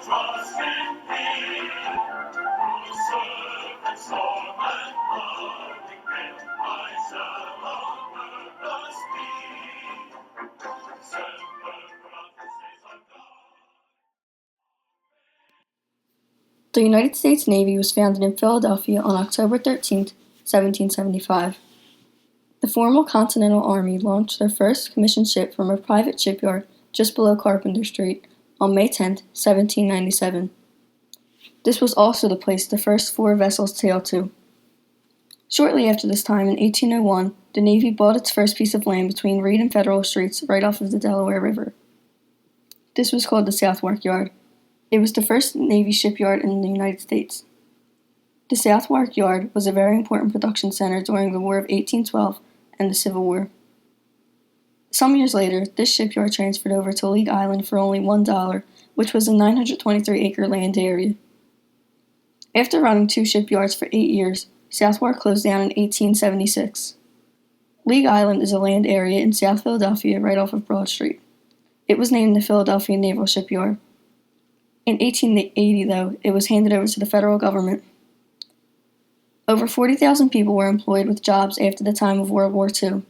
trust in thee. Through surf and storm and flooding gale, I shall honor the speed. Semper Fidelis on God. The United States Navy was founded in Philadelphia on October 13, 1775. The formal Continental Army launched their first commissioned ship from a private shipyard just below Carpenter Street on May 10, 1797. This was also the place the first 4 vessels sailed to. Shortly after this time, in 1801, the Navy bought its first piece of land between Reed and Federal Streets right off of the Delaware River. This was called the Southwark Yard. It was the first Navy shipyard in the United States. The Southwark Yard was a very important production center during the War of 1812 and the Civil War. Some years later, this shipyard transferred over to League Island for only $1, which was a 923-acre land area. After running 2 shipyards for 8 years, Southwark closed down in 1876. League Island is a land area in South Philadelphia right off of Broad Street. It was named the Philadelphia Naval Shipyard. In 1880, though, it was handed over to the federal government. Over 40,000 people were employed with jobs after the time of World War II.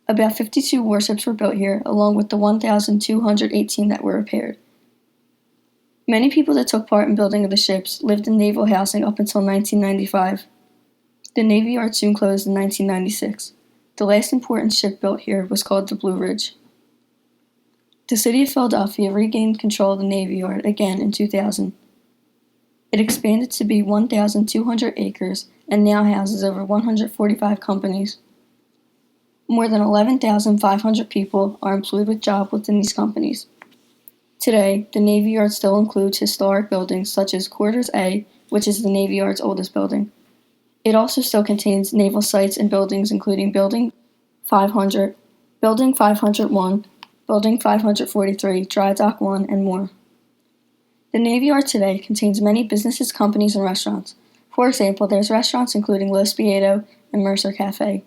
About 52 warships were built here, along with the 1,218 that were repaired. Many people that took part in building the ships lived in naval housing up until 1995. The Navy Yard soon closed in 1996. The last important ship built here was called the Blue Ridge. The city of Philadelphia regained control of the Navy Yard again in 2000. It expanded to be 1,200 acres and now houses over 145 companies. More than 11,500 people are employed with jobs within these companies. Today, the Navy Yard still includes historic buildings such as Quarters A, which is the Navy Yard's oldest building. It also still contains naval sites and buildings including Building 500, Building 501, Building 543, Dry Dock 1, and more. The Navy Yard today contains many businesses, companies, and restaurants. For example, there's restaurants including Los Beato and Mercer Cafe.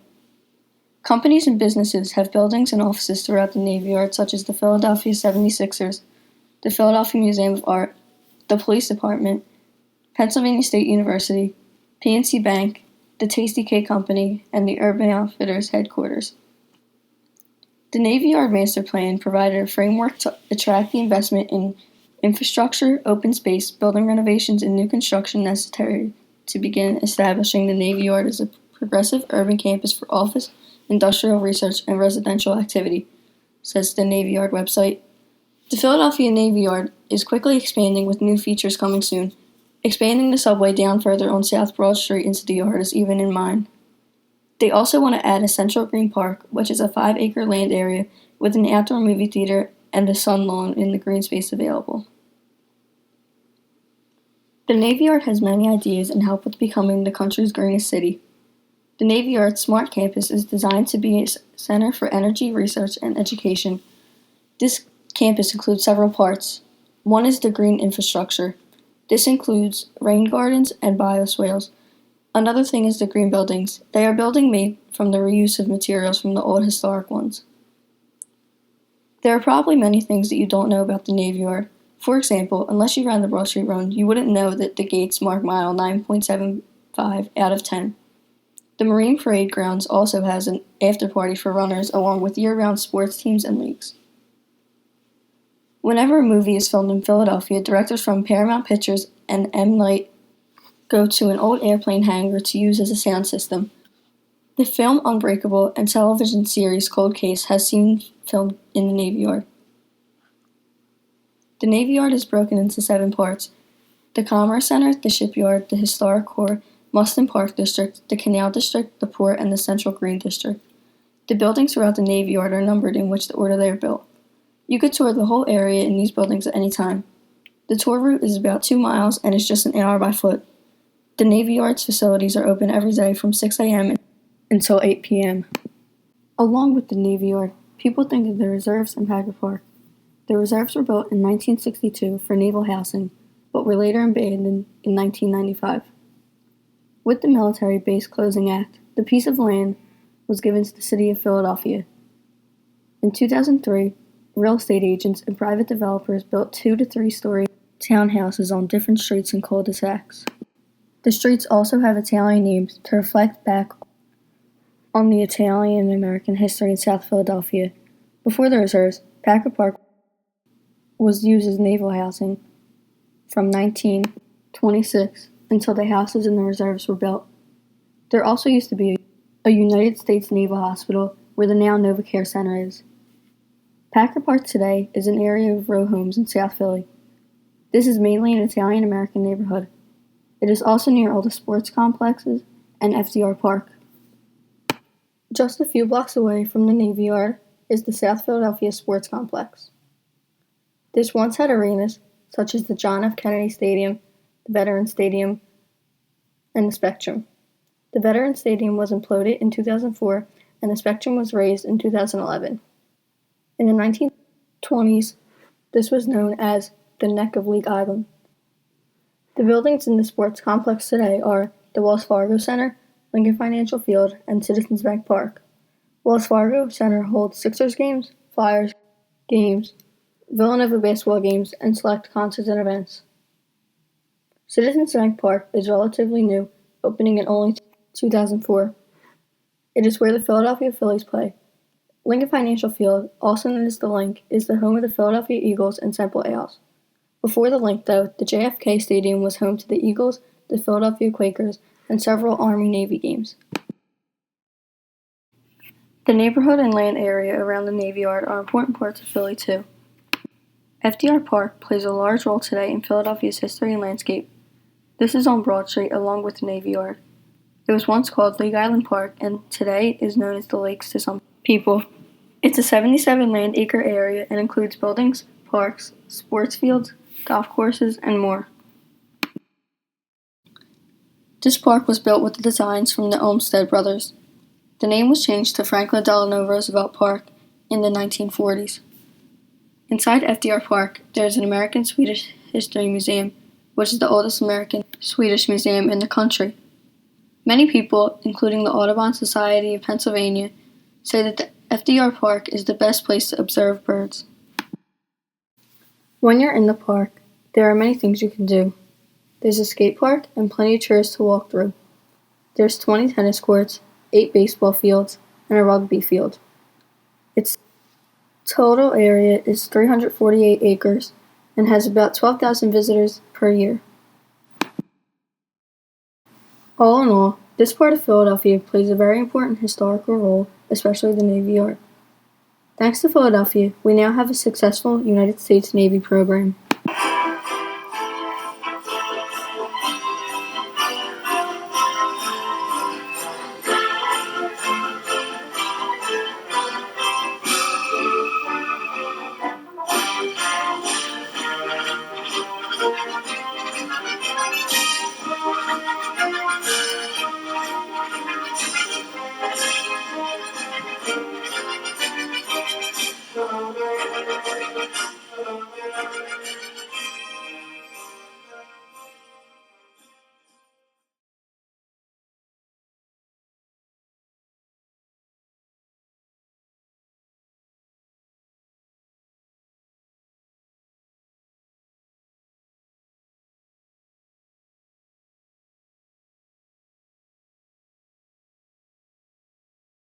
Companies and businesses have buildings and offices throughout the Navy Yard such as the Philadelphia 76ers, the Philadelphia Museum of Art, the Police Department, Pennsylvania State University, PNC Bank, the Tasty Cake Company, and the Urban Outfitters headquarters. The Navy Yard Master Plan provided a framework to attract the investment in infrastructure, open space, building renovations, and new construction necessary to begin establishing the Navy Yard as a progressive urban campus for office, industrial research, and residential activity, says the Navy Yard website. The Philadelphia Navy Yard is quickly expanding with new features coming soon. Expanding the subway down further on South Broad Street into the yard is even in mind. They also want to add a Central Green Park, which is a 5-acre land area with an outdoor movie theater and the sun lawn in the green space available. The Navy Yard has many ideas and help with becoming the country's greenest city. The Navy Yard Smart Campus is designed to be a center for energy, research, and education. This campus includes several parts. One is the green infrastructure. This includes rain gardens and bioswales. Another thing is the green buildings. They are buildings made from the reuse of materials from the old historic ones. There are probably many things that you don't know about the Navy Yard. For example, unless you ran the Broad Street Run, you wouldn't know that the gates mark mile 9.75 out of 10. The Marine Parade Grounds also has an after-party for runners along with year-round sports teams and leagues. Whenever a movie is filmed in Philadelphia, directors from Paramount Pictures and M. Night go to an old airplane hangar to use as a sound system. The film Unbreakable and television series Cold Case has seen filmed in the Navy Yard. The Navy Yard is broken into 7 parts: the Commerce Center, the Shipyard, the Historic Core, Mustin Park District, the Canal District, the Port, and the Central Green District. The buildings throughout the Navy Yard are numbered in which the order they are built. You could tour the whole area in these buildings at any time. The tour route is about 2 miles and is just an hour by foot. The Navy Yard's facilities are open every day from 6 a.m. until 8 p.m. Along with the Navy Yard, people think of the reserves and Packard Park. The reserves were built in 1962 for naval housing, but were later abandoned in 1995. With the Military Base Closing Act, the piece of land was given to the city of Philadelphia. In 2003, real estate agents and private developers built 2 to 3 story townhouses on different streets and cul-de-sacs. The streets also have Italian names to reflect back on the Italian and American history in South Philadelphia. Before the reserves, Packer Park was used as naval housing from 1926 until the houses in the reserves were built. There also used to be a United States Naval Hospital where the now NovaCare Center is. Packer Park today is an area of row homes in South Philly. This is mainly an Italian-American neighborhood. It is also near all the sports complexes and FDR Park. Just a few blocks away from the Navy Yard is the South Philadelphia Sports Complex. This once had arenas such as the John F. Kennedy Stadium, the Veterans Stadium, and the Spectrum. The Veterans Stadium was imploded in 2004 and the Spectrum was raised in 2011. In the 1920s, this was known as the Neck of League Island. The buildings in the sports complex today are the Wells Fargo Center, Lincoln Financial Field, and Citizens Bank Park. Wells Fargo Center holds Sixers games, Flyers games, Villanova basketball games, and select concerts and events. Citizens Bank Park is relatively new, opening in only 2004. It is where the Philadelphia Phillies play. Lincoln Financial Field, also known as the Link, is the home of the Philadelphia Eagles and Temple Owls. Before the Link, though, the JFK Stadium was home to the Eagles, the Philadelphia Quakers, and several Army-Navy games. The neighborhood and land area around the Navy Yard are important parts of Philly, too. FDR Park plays a large role today in Philadelphia's history and landscape. This is on Broad Street along with the Navy Yard. It was once called League Island Park and today is known as the Lakes to some people. It's a 77 land acre area and includes buildings, parks, sports fields, golf courses, and more. This park was built with the designs from the Olmsted brothers. The name was changed to Franklin Delano Roosevelt Park in the 1940s. Inside FDR Park, there is an American-Swedish History Museum, which is the oldest American-Swedish museum in the country. Many people, including the Audubon Society of Pennsylvania, say that the FDR Park is the best place to observe birds. When you're in the park, there are many things you can do. There's a skate park and plenty of chairs to walk through. There's 20 tennis courts, 8 baseball fields, and a rugby field. Its total area is 348 acres and has about 12,000 visitors per year. All in all, this part of Philadelphia plays a very important historical role, especially the Navy Yard. Thanks to Philadelphia, we now have a successful United States Navy program.